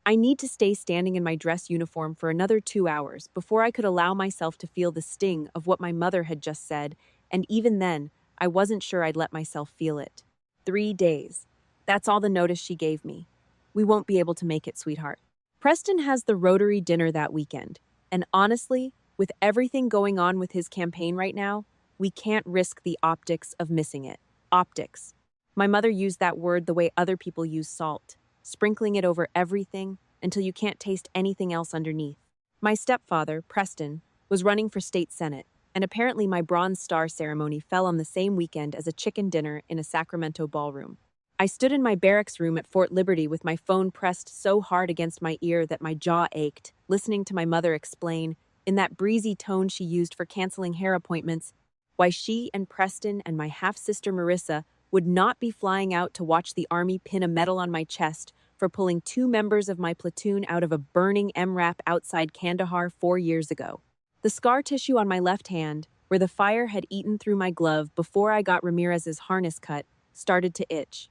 I need to stay standing in my dress uniform for another 2 hours before I could allow myself to feel the sting of what my mother had just said, and even then, I wasn't sure I'd let myself feel it. 3 days. That's all the notice she gave me. We won't be able to make it, sweetheart. Preston has the Rotary dinner that weekend, and honestly, with everything going on with his campaign right now, we can't risk the optics of missing it. Optics. My mother used that word the way other people use salt, sprinkling it over everything until you can't taste anything else underneath. My stepfather, Preston, was running for state senate, and apparently my Bronze Star ceremony fell on the same weekend as a chicken dinner in a Sacramento ballroom. I stood in my barracks room at Fort Liberty with my phone pressed so hard against my ear that my jaw ached, listening to my mother explain, in that breezy tone she used for canceling hair appointments, why she and Preston and my half-sister Marissa would not be flying out to watch the Army pin a medal on my chest for pulling 2 members of my platoon out of a burning MRAP outside Kandahar 4 years ago. The scar tissue on my left hand, where the fire had eaten through my glove before I got Ramirez's harness cut, started to itch.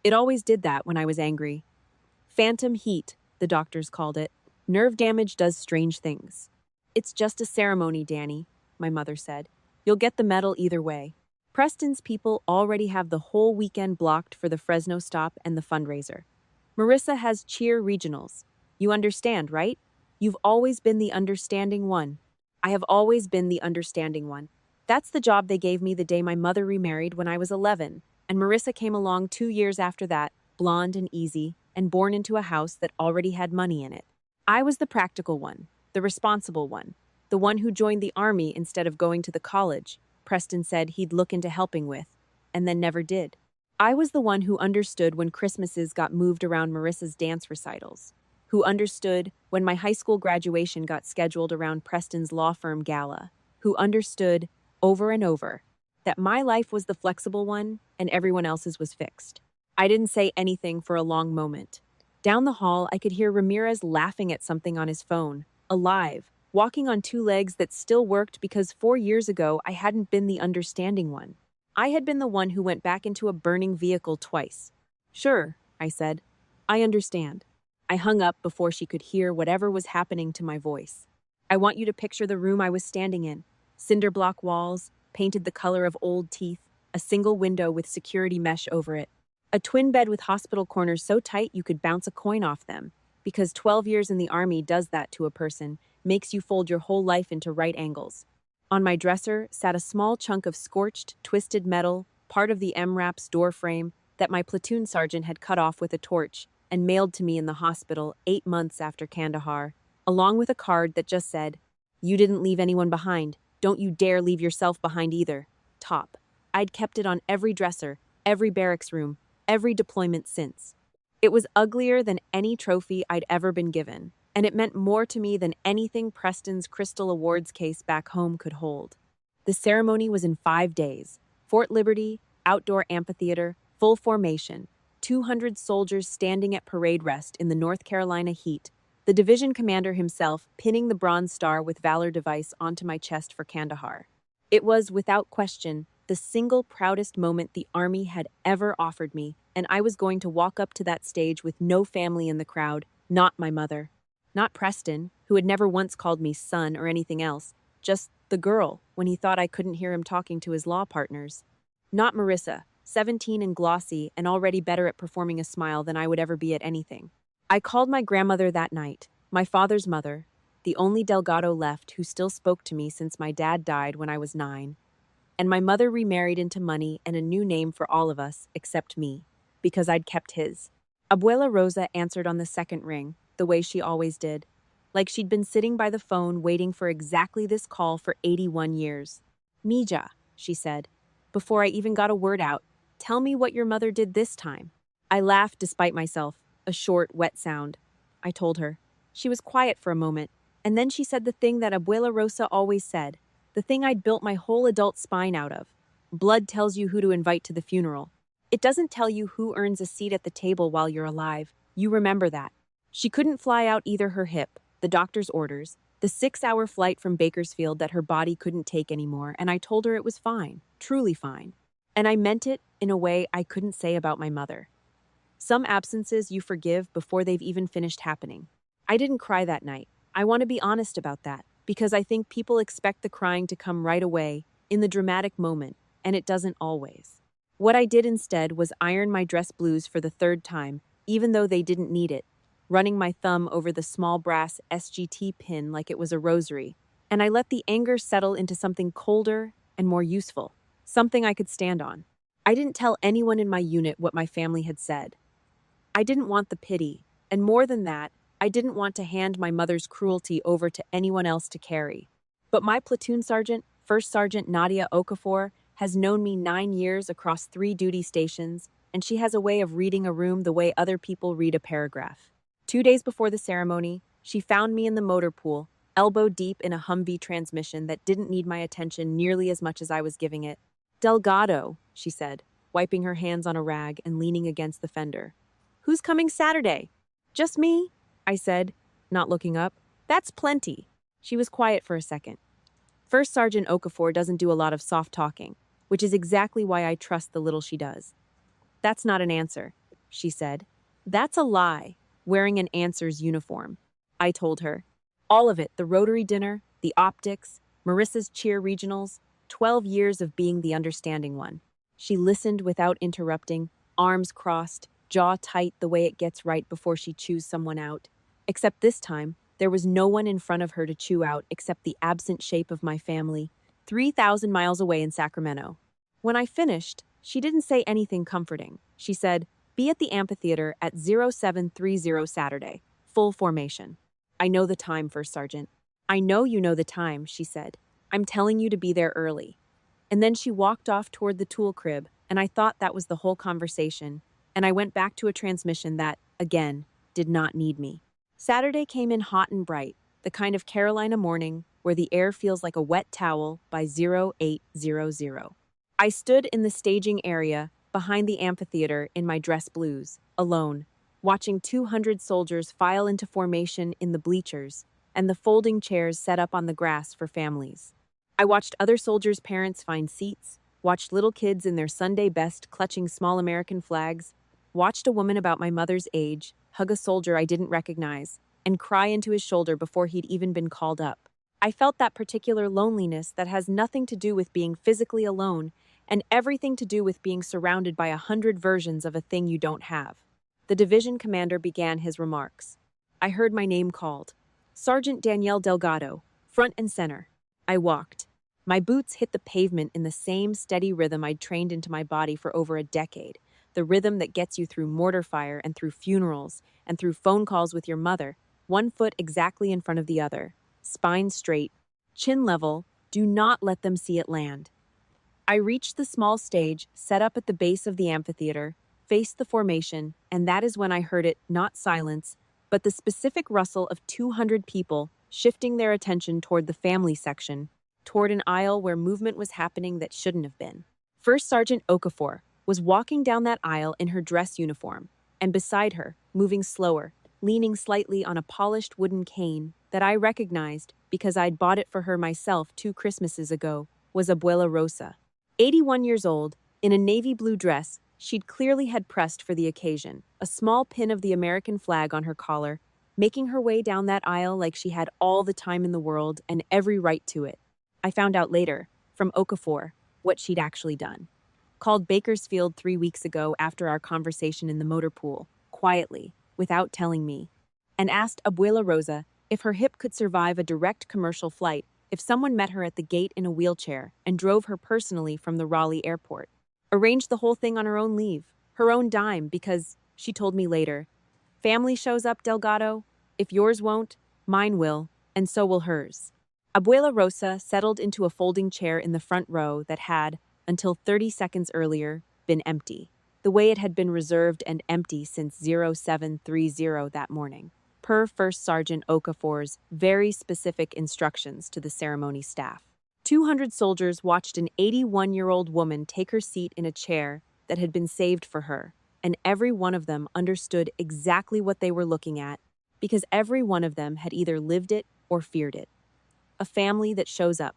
It always did that when I was angry. Phantom heat, the doctors called it. Nerve damage does strange things. It's just a ceremony, Danny, my mother said. You'll get the medal either way. Preston's people already have the whole weekend blocked for the Fresno stop and the fundraiser. Marissa has cheer regionals. You understand, right? You've always been the understanding one. I have always been the understanding one. That's the job they gave me the day my mother remarried when I was 11, and Marissa came along 2 years after that, blonde and easy, and born into a house that already had money in it. I was the practical one, the responsible one, the one who joined the Army instead of going to the college Preston said he'd look into helping with, and then never did. I was the one who understood when Christmases got moved around Marissa's dance recitals, who understood when my high school graduation got scheduled around Preston's law firm gala, who understood, over and over, that my life was the flexible one and everyone else's was fixed. I didn't say anything for a long moment. Down the hall, I could hear Ramirez laughing at something on his phone, alive, walking on 2 legs that still worked because 4 years ago I hadn't been the understanding one. I had been the one who went back into a burning vehicle twice. Sure, I said. I understand. I hung up before she could hear whatever was happening to my voice. I want you to picture the room I was standing in. Cinder block walls, painted the color of old teeth, a single window with security mesh over it. A twin bed with hospital corners so tight you could bounce a coin off them, because 12 years in the Army does that to a person, makes you fold your whole life into right angles. On my dresser sat a small chunk of scorched, twisted metal, part of the MRAP's door frame, that my platoon sergeant had cut off with a torch and mailed to me in the hospital 8 months after Kandahar, along with a card that just said, "You didn't leave anyone behind. Don't you dare leave yourself behind either. Top." I'd kept it on every dresser, every barracks room, every deployment since. It was uglier than any trophy I'd ever been given, and it meant more to me than anything Preston's Crystal Awards case back home could hold. The ceremony was in 5 days. Fort Liberty, outdoor amphitheater, full formation, 200 soldiers standing at parade rest in the North Carolina heat, the division commander himself pinning the Bronze Star with Valor device onto my chest for Kandahar. It was, without question, the single proudest moment the Army had ever offered me, and I was going to walk up to that stage with no family in the crowd, not my mother. Not Preston, who had never once called me son or anything else, just the girl when he thought I couldn't hear him talking to his law partners. Not Marissa, 17 and glossy and already better at performing a smile than I would ever be at anything. I called my grandmother that night, my father's mother, the only Delgado left who still spoke to me since my dad died when I was 9. And my mother remarried into money and a new name for all of us, except me, because I'd kept his. Abuela Rosa answered on the second ring, the way she always did, like she'd been sitting by the phone waiting for exactly this call for 81 years. "Mija," she said, before I even got a word out, "tell me what your mother did this time." I laughed despite myself, a short, wet sound. I told her. She was quiet for a moment, and then she said the thing that Abuela Rosa always said, the thing I'd built my whole adult spine out of. Blood tells you who to invite to the funeral. It doesn't tell you who earns a seat at the table while you're alive. You remember that. She couldn't fly out either her hip, the doctor's orders, the 6-hour flight from Bakersfield that her body couldn't take anymore, and I told her it was fine, truly fine. And I meant it in a way I couldn't say about my mother. Some absences you forgive before they've even finished happening. I didn't cry that night. I want to be honest about that, because I think people expect the crying to come right away, in the dramatic moment, and it doesn't always. What I did instead was iron my dress blues for the third time, even though they didn't need it, running my thumb over the small brass SGT pin like it was a rosary, and I let the anger settle into something colder and more useful, something I could stand on. I didn't tell anyone in my unit what my family had said. I didn't want the pity, and more than that, I didn't want to hand my mother's cruelty over to anyone else to carry. But my platoon sergeant, First Sergeant Nadia Okafor, has known me 9 years across 3 duty stations, and she has a way of reading a room the way other people read a paragraph. 2 days before the ceremony, she found me in the motor pool, elbow deep in a Humvee transmission that didn't need my attention nearly as much as I was giving it. "Delgado," she said, wiping her hands on a rag and leaning against the fender. "Who's coming Saturday?" "Just me," I said, not looking up. "That's plenty." She was quiet for a second. First Sergeant Okafor doesn't do a lot of soft talking, which is exactly why I trust the little she does. "That's not an answer," she said. "That's a lie, wearing an answer's uniform," I told her. All of it, the Rotary dinner, the optics, Marissa's cheer regionals, 12 years of being the understanding one. She listened without interrupting, arms crossed, jaw tight the way it gets right before she chews someone out. Except this time, there was no one in front of her to chew out except the absent shape of my family, 3,000 miles away in Sacramento. When I finished, she didn't say anything comforting. She said, "Be at the amphitheater at 0730 Saturday, full formation." "I know the time, First Sergeant." "I know you know the time," she said. "I'm telling you to be there early." And then she walked off toward the tool crib, and I thought that was the whole conversation, and I went back to a transmission that, again, did not need me. Saturday came in hot and bright, the kind of Carolina morning where the air feels like a wet towel by 0800. I stood in the staging area behind the amphitheater in my dress blues, alone, watching 200 soldiers file into formation in the bleachers and the folding chairs set up on the grass for families. I watched other soldiers' parents find seats, watched little kids in their Sunday best clutching small American flags, watched a woman about my mother's age hug a soldier I didn't recognize, and cry into his shoulder before he'd even been called up. I felt that particular loneliness that has nothing to do with being physically alone and everything to do with being surrounded by 100 versions of a thing you don't have. The division commander began his remarks. I heard my name called. "Sergeant Danielle Delgado, front and center." I walked. My boots hit the pavement in the same steady rhythm I'd trained into my body for over a decade, the rhythm that gets you through mortar fire and through funerals and through phone calls with your mother, one foot exactly in front of the other, spine straight, chin level, do not let them see it land. I reached the small stage set up at the base of the amphitheater, faced the formation, and that is when I heard it, not silence, but the specific rustle of 200 people shifting their attention toward the family section, toward an aisle where movement was happening that shouldn't have been. First Sergeant Okafor was walking down that aisle in her dress uniform, and beside her, moving slower, leaning slightly on a polished wooden cane that I recognized because I'd bought it for her myself 2 Christmases ago, was Abuela Rosa. 81 years old, in a navy blue dress she'd clearly had pressed for the occasion, a small pin of the American flag on her collar, making her way down that aisle like she had all the time in the world and every right to it. I found out later, from Okafor, what she'd actually done. Called Bakersfield 3 weeks ago after our conversation in the motor pool, quietly, without telling me, and asked Abuela Rosa if her hip could survive a direct commercial flight if someone met her at the gate in a wheelchair and drove her personally from the Raleigh airport. Arranged the whole thing on her own leave, her own dime, because, she told me later, "Family shows up, Delgado. If yours won't, mine will, and so will hers." Abuela Rosa settled into a folding chair in the front row that had, until 30 seconds earlier, been empty, the way it had been reserved and empty since 0730 that morning, per First Sergeant Okafor's very specific instructions to the ceremony staff. 200 soldiers watched an 81-year-old woman take her seat in a chair that had been saved for her, and every one of them understood exactly what they were looking at, because every one of them had either lived it or feared it. A family that shows up,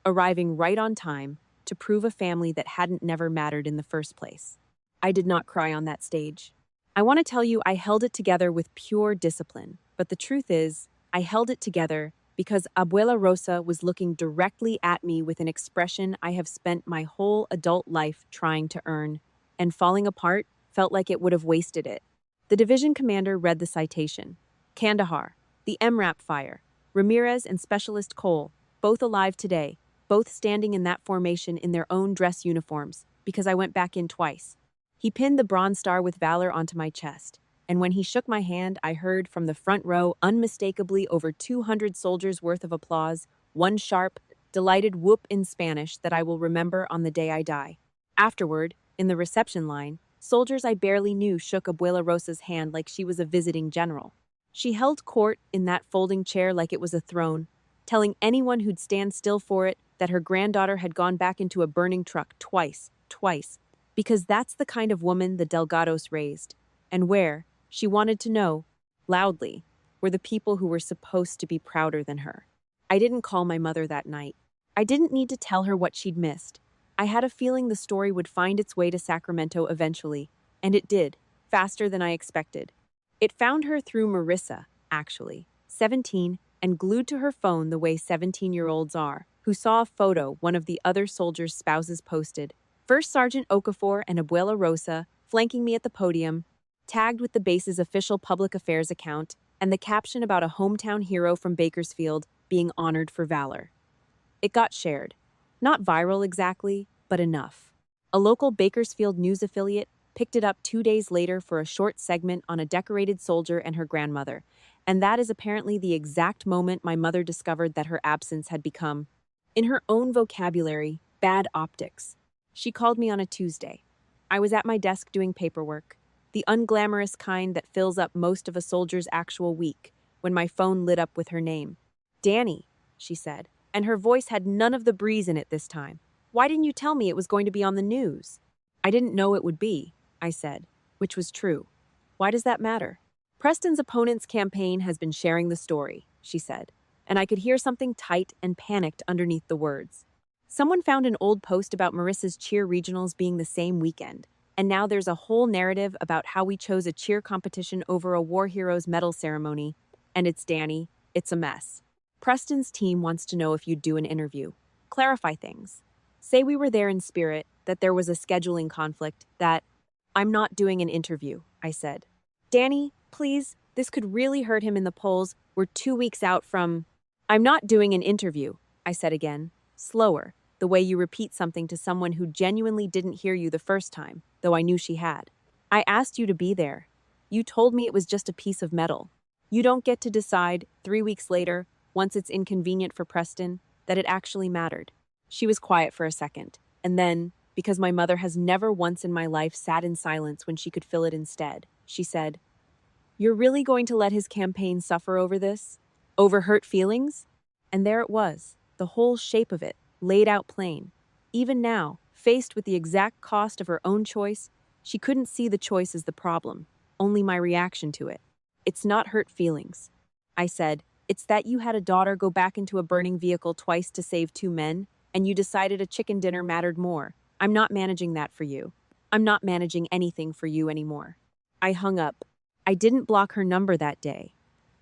arriving right on time to prove a family that hadn't never mattered in the first place. I did not cry on that stage. I want to tell you I held it together with pure discipline, but the truth is, I held it together because Abuela Rosa was looking directly at me with an expression I have spent my whole adult life trying to earn, and falling apart felt like it would have wasted it. The division commander read the citation. Kandahar, the MRAP fire, Ramirez and Specialist Cole, both alive today, both standing in that formation in their own dress uniforms, because I went back in twice. He pinned the Bronze Star with Valor onto my chest, and when he shook my hand, I heard from the front row unmistakably over 200 soldiers' worth of applause, one sharp, delighted whoop in Spanish that I will remember on the day I die. Afterward, in the reception line, soldiers I barely knew shook Abuela Rosa's hand like she was a visiting general. She held court in that folding chair like it was a throne, telling anyone who'd stand still for it that her granddaughter had gone back into a burning truck twice, because that's the kind of woman the Delgados raised. And where, she wanted to know, loudly, were the people who were supposed to be prouder than her. I didn't call my mother that night. I didn't need to tell her what she'd missed. I had a feeling the story would find its way to Sacramento eventually, and it did, faster than I expected. It found her through Marissa, actually, 17, and glued to her phone the way 17-year-olds are, who saw a photo one of the other soldiers' spouses posted. First Sergeant Okafor and Abuela Rosa, flanking me at the podium, tagged with the base's official public affairs account, and the caption about a hometown hero from Bakersfield being honored for valor. It got shared. Not viral exactly, but enough. A local Bakersfield news affiliate picked it up 2 days later for a short segment on a decorated soldier and her grandmother, and that is apparently the exact moment my mother discovered that her absence had become, in her own vocabulary, bad optics. She called me on a Tuesday. I was at my desk doing paperwork, the unglamorous kind that fills up most of a soldier's actual week, when my phone lit up with her name. "Danny," she said, and her voice had none of the breeze in it this time. "Why didn't you tell me it was going to be on the news?" "I didn't know it would be," I said, which was true. "Why does that matter?" "Preston's opponent's campaign has been sharing the story," she said, and I could hear something tight and panicked underneath the words. Someone found an old post about Marissa's cheer regionals being the same weekend, and now there's a whole narrative about how we chose a cheer competition over a War Heroes medal ceremony, and it's Danny, it's a mess. Preston's team wants to know if you'd do an interview. Clarify things. Say we were there in spirit, that there was a scheduling conflict, that... "I'm not doing an interview," I said. "Danny, please, this could really hurt him in the polls. We're 2 weeks out from..." "I'm not doing an interview," I said again, slower, the way you repeat something to someone who genuinely didn't hear you the first time, though I knew she had. "I asked you to be there. You told me it was just a piece of metal. You don't get to decide, 3 weeks later, once it's inconvenient for Preston, that it actually mattered." She was quiet for a second, and then, because my mother has never once in my life sat in silence when she could fill it instead, she said, "You're really going to let his campaign suffer over this? Over hurt feelings?" And there it was, the whole shape of it, laid out plain. Even now, faced with the exact cost of her own choice, she couldn't see the choice as the problem, only my reaction to it. "It's not hurt feelings," I said. "It's that you had a daughter go back into a burning vehicle twice to save 2 men, and you decided a chicken dinner mattered more. I'm not managing that for you. I'm not managing anything for you anymore." I hung up. I didn't block her number that day.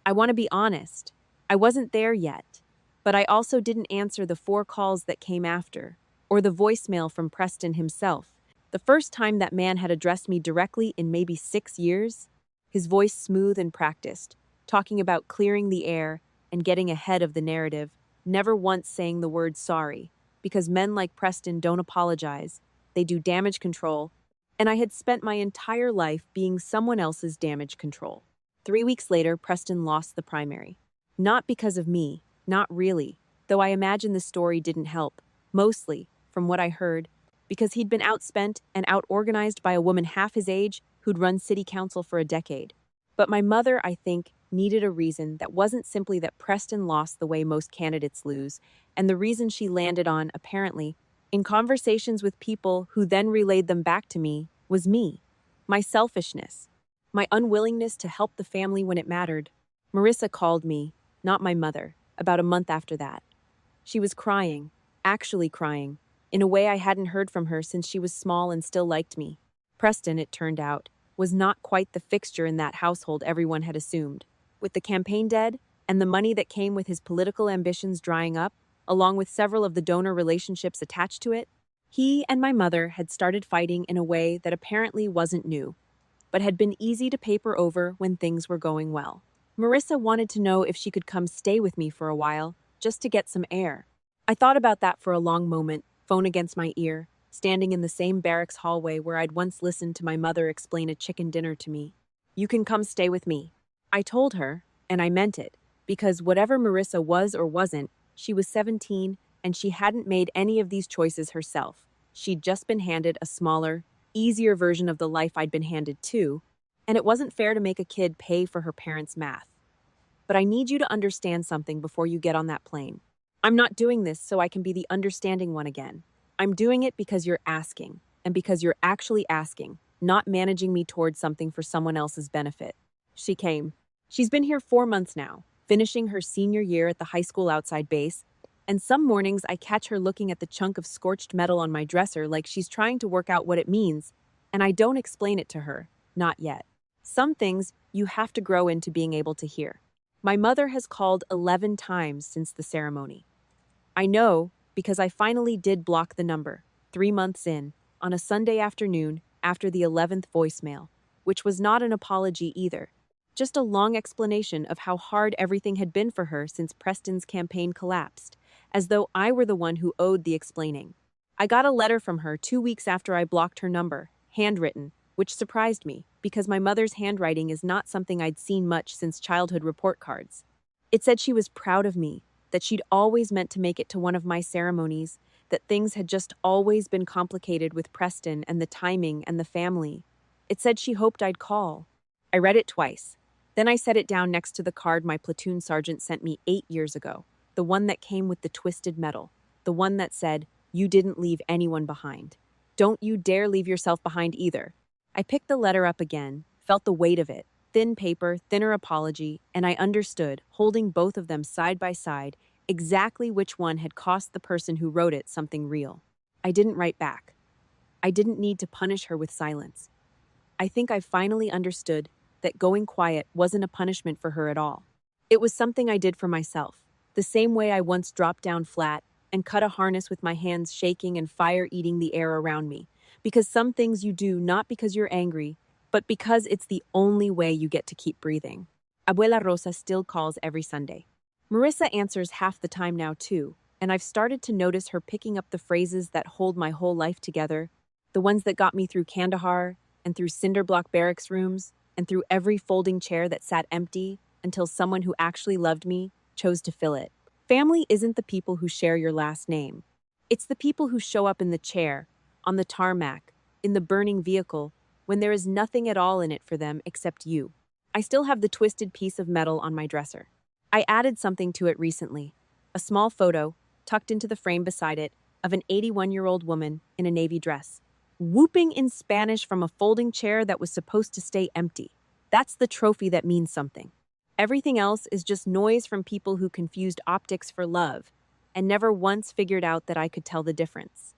I want to be honest. I wasn't there yet. But I also didn't answer the 4 calls that came after, or the voicemail from Preston himself. The first time that man had addressed me directly in maybe 6 years. His voice smooth and practiced, talking about clearing the air and getting ahead of the narrative, never once saying the word sorry, because men like Preston don't apologize, they do damage control, and I had spent my entire life being someone else's damage control. 3 weeks later, Preston lost the primary. Not because of me, not really, though I imagine the story didn't help, mostly, from what I heard, because he'd been outspent and out-organized by a woman half his age who'd run city council for a decade. But my mother, I think, needed a reason that wasn't simply that Preston lost the way most candidates lose, and the reason she landed on, apparently, in conversations with people who then relayed them back to me, was me. My selfishness. My unwillingness to help the family when it mattered. Marissa called me, not my mother, about a month after that. She was crying, actually crying, in a way I hadn't heard from her since she was small and still liked me. Preston, it turned out, was not quite the fixture in that household everyone had assumed. With the campaign dead, and the money that came with his political ambitions drying up, along with several of the donor relationships attached to it, he and my mother had started fighting in a way that apparently wasn't new, but had been easy to paper over when things were going well. Marissa wanted to know if she could come stay with me for a while, just to get some air. I thought about that for a long moment, phone against my ear, standing in the same barracks hallway where I'd once listened to my mother explain a chicken dinner to me. "You can come stay with me." I told her, and I meant it, because whatever Marissa was or wasn't, she was 17 and she hadn't made any of these choices herself. She'd just been handed a smaller, easier version of the life I'd been handed too, and it wasn't fair to make a kid pay for her parents' math. But I need you to understand something before you get on that plane. I'm not doing this so I can be the understanding one again. I'm doing it because you're asking, and because you're actually asking, not managing me towards something for someone else's benefit. She came. She's been here 4 months now, finishing her senior year at the high school outside base, and some mornings I catch her looking at the chunk of scorched metal on my dresser like she's trying to work out what it means, and I don't explain it to her, not yet. Some things you have to grow into being able to hear. My mother has called 11 times since the ceremony. I know because I finally did block the number, 3 months in, on a Sunday afternoon after the 11th voicemail, which was not an apology either, just a long explanation of how hard everything had been for her since Preston's campaign collapsed, as though I were the one who owed the explaining. I got a letter from her 2 weeks after I blocked her number, handwritten, which surprised me, because my mother's handwriting is not something I'd seen much since childhood report cards. It said she was proud of me, that she'd always meant to make it to one of my ceremonies, that things had just always been complicated with Preston and the timing and the family. It said she hoped I'd call. I read it twice. Then I set it down next to the card my platoon sergeant sent me 8 years ago, the one that came with the twisted metal, the one that said, "You didn't leave anyone behind. Don't you dare leave yourself behind either." I picked the letter up again, felt the weight of it, thin paper, thinner apology, and I understood, holding both of them side by side, exactly which one had cost the person who wrote it something real. I didn't write back. I didn't need to punish her with silence. I think I finally understood that going quiet wasn't a punishment for her at all. It was something I did for myself, the same way I once dropped down flat and cut a harness with my hands shaking and fire eating the air around me. Because some things you do not because you're angry, but because it's the only way you get to keep breathing. Abuela Rosa still calls every Sunday. Marissa answers half the time now too, and I've started to notice her picking up the phrases that hold my whole life together, the ones that got me through Kandahar, and through cinder block barracks rooms, and through every folding chair that sat empty until someone who actually loved me chose to fill it. Family isn't the people who share your last name. It's the people who show up in the chair, on the tarmac, in the burning vehicle, when there is nothing at all in it for them except you. I still have the twisted piece of metal on my dresser. I added something to it recently, a small photo, tucked into the frame beside it, of an 81-year-old woman in a navy dress, whooping in Spanish from a folding chair that was supposed to stay empty. That's the trophy that means something. Everything else is just noise from people who confused optics for love, and never once figured out that I could tell the difference.